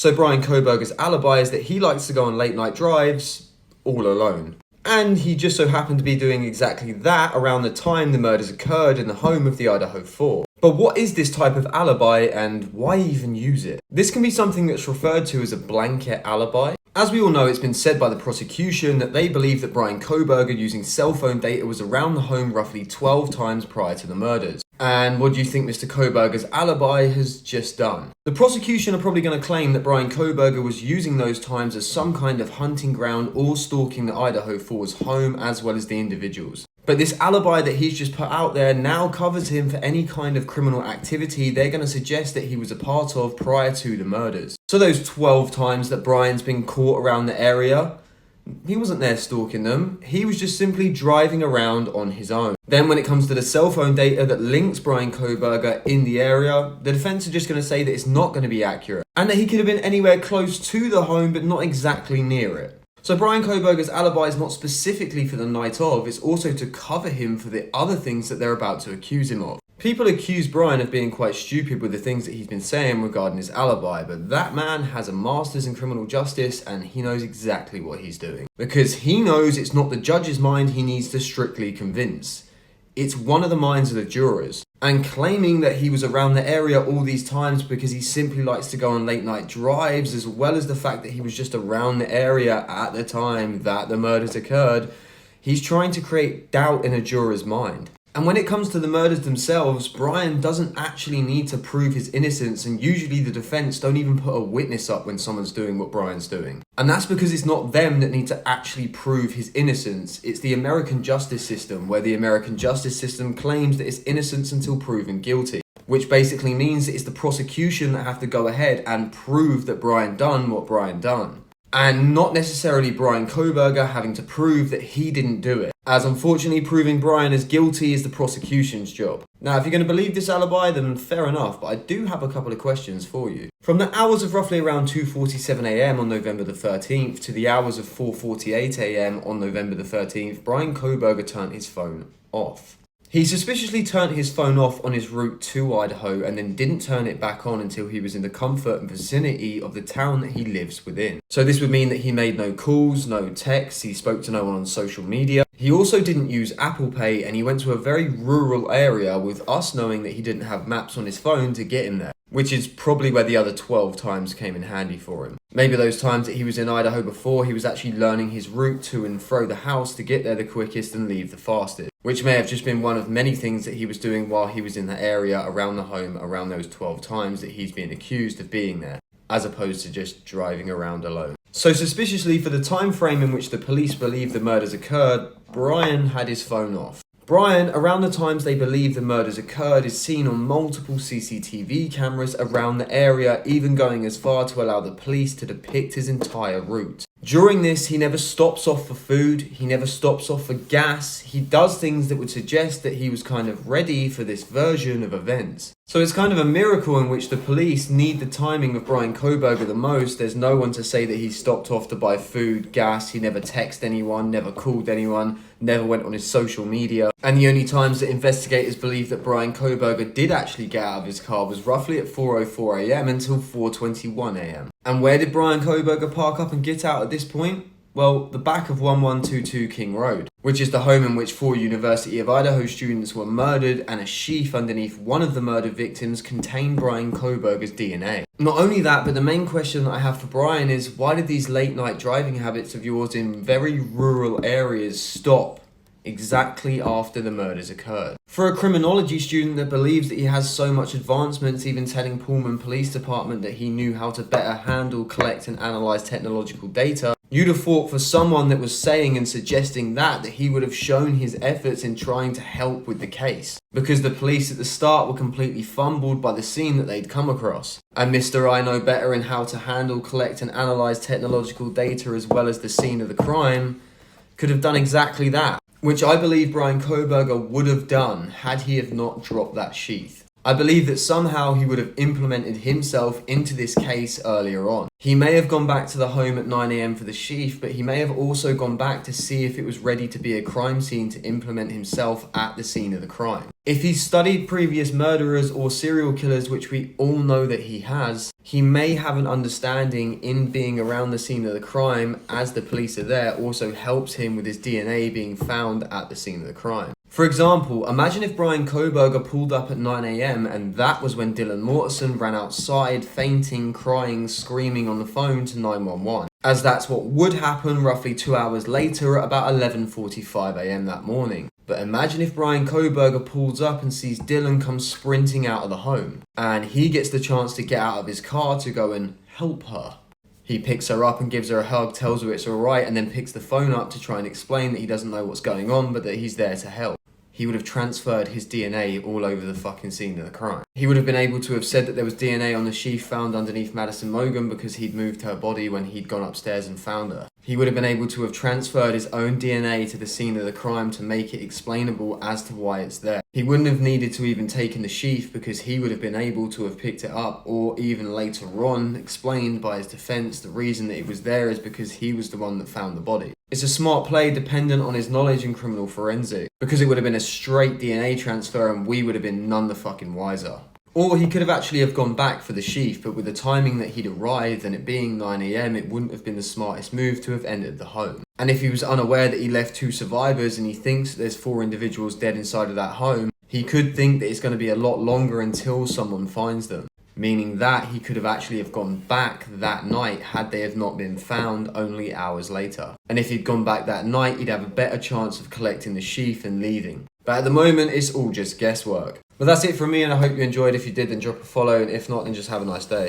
So Bryan Kohberger's alibi is that he likes to go on late night drives all alone. And he just so happened to be doing exactly that around the time the murders occurred in the home of the Idaho4. But what is this type of alibi and why even use it? This can be something that's referred to as a blanket alibi. As we all know, it's been said by the prosecution that they believe that Bryan Kohberger using cell phone data was around the home roughly 12 times prior to the murders. And what do you think Mr. Kohberger's alibi has just done? The prosecution are probably going to claim that Bryan Kohberger was using those times as some kind of hunting ground or stalking the Idaho4's home as well as the individuals. But this alibi that he's just put out there now covers him for any kind of criminal activity they're going to suggest that he was a part of prior to the murders. So those 12 times that Bryan's been caught around the area, he wasn't there stalking them, he was just simply driving around on his own. Then when it comes to the cell phone data that links Bryan Kohberger in the area, the defense are just going to say that it's not going to be accurate and that he could have been anywhere close to the home but not exactly near it. So Bryan Kohberger's alibi is not specifically for the night of, it's also to cover him for the other things that they're about to accuse him of. People accuse Bryan of being quite stupid with the things that he's been saying regarding his alibi, but that man has a master's in criminal justice and he knows exactly what he's doing. Because he knows it's not the judge's mind he needs to strictly convince. It's one of the minds of the jurors. And claiming that he was around the area all these times because he simply likes to go on late night drives, as well as the fact that he was just around the area at the time that the murders occurred, he's trying to create doubt in a juror's mind. And when it comes to the murders themselves, Bryan doesn't actually need to prove his innocence, and usually the defense don't even put a witness up when someone's doing what Bryan's doing. And that's because it's not them that need to actually prove his innocence, it's the American justice system, where the American justice system claims that it's innocence until proven guilty. Which basically means that it's the prosecution that have to go ahead and prove that Bryan done what Bryan done. And not necessarily Bryan Kohberger having to prove that he didn't do it, as unfortunately proving Bryan as guilty is the prosecution's job. Now, if you're going to believe this alibi, then fair enough, but I do have a couple of questions for you. From the hours of roughly around 2:47 AM on November the 13th to the hours of 4:48 AM on November the 13th, Bryan Kohberger turned his phone off. He suspiciously turned his phone off on his route to Idaho and then didn't turn it back on until he was in the comfort and vicinity of the town that he lives within. So this would mean that he made no calls, no texts, he spoke to no one on social media. He also didn't use Apple Pay and he went to a very rural area, with us knowing that he didn't have maps on his phone to get him there. Which is probably where the other 12 times came in handy for him. Maybe those times that he was in Idaho before, he was actually learning his route to and fro the house to get there the quickest and leave the fastest. Which may have just been one of many things that he was doing while he was in the area around the home around those 12 times that he's being accused of being there, as opposed to just driving around alone. So suspiciously, for the time frame in which the police believe the murders occurred, Bryan had his phone off. Bryan, around the times they believe the murders occurred, is seen on multiple CCTV cameras around the area, even going as far to allow the police to depict his entire route. During this, he never stops off for food, he never stops off for gas, he does things that would suggest that he was kind of ready for this version of events. So it's kind of a miracle in which the police need the timing of Bryan Kohberger the most. There's no one to say that he stopped off to buy food, gas, he never texted anyone, never called anyone, never went on his social media. And the only times that investigators believe that Bryan Kohberger did actually get out of his car was roughly at 4:04 AM until 4:21 AM. And where did Bryan Kohberger park up and get out at this point? Well, the back of 1122 King Road, which is the home in which 4 University of Idaho students were murdered, and a sheath underneath one of the murdered victims contained Bryan Kohberger's DNA. Not only that, but the main question that I have for Bryan is, why did these late night driving habits of yours in very rural areas stop exactly after the murders occurred? For a criminology student that believes that he has so much advancements, even telling Pullman Police Department that he knew how to better handle, collect and analyze technological data, you'd have thought for someone that was saying and suggesting that he would have shown his efforts in trying to help with the case. Because the police at the start were completely fumbled by the scene that they'd come across. And Mr. I know better in how to handle, collect and analyze technological data as well as the scene of the crime could have done exactly that. Which I believe Bryan Kohberger would have done had he have not dropped that sheath. I believe that somehow he would have implemented himself into this case earlier on. He may have gone back to the home at 9 AM for the sheath, but he may have also gone back to see if it was ready to be a crime scene to implement himself at the scene of the crime. If he's studied previous murderers or serial killers, which we all know that he has, he may have an understanding in being around the scene of the crime as the police are there also helps him with his DNA being found at the scene of the crime. For example, imagine if Bryan Kohberger pulled up at 9 a.m. and that was when Dylan Mortensen ran outside, fainting, crying, screaming on the phone to 911, as that's what would happen roughly 2 hours later at about 11:45 a.m. that morning. But imagine if Bryan Kohberger pulls up and sees Dylan come sprinting out of the home, and he gets the chance to get out of his car to go and help her. He picks her up and gives her a hug, tells her it's alright, and then picks the phone up to try and explain that he doesn't know what's going on, but that he's there to help. He would have transferred his DNA all over the fucking scene of the crime. He would have been able to have said that there was DNA on the sheath found underneath Madison Mogan because he'd moved her body when he'd gone upstairs and found her. He would have been able to have transferred his own DNA to the scene of the crime to make it explainable as to why it's there. He wouldn't have needed to even taken the sheath because he would have been able to have picked it up, or even later on explained by his defense the reason that it was there is because he was the one that found the body. It's a smart play dependent on his knowledge in criminal forensics, because it would have been a straight DNA transfer and we would have been none the fucking wiser. Or he could have actually have gone back for the sheath, but with the timing that he'd arrived and it being 9 a.m, it wouldn't have been the smartest move to have entered the home. And if he was unaware that he left 2 survivors and he thinks that there's 4 individuals dead inside of that home, he could think that it's going to be a lot longer until someone finds them. Meaning that he could have actually have gone back that night had they have not been found only hours later. And if he'd gone back that night, he'd have a better chance of collecting the sheath and leaving. But at the moment, it's all just guesswork. But that's it from me, and I hope you enjoyed. If you did, then drop a follow, and if not, then just have a nice day.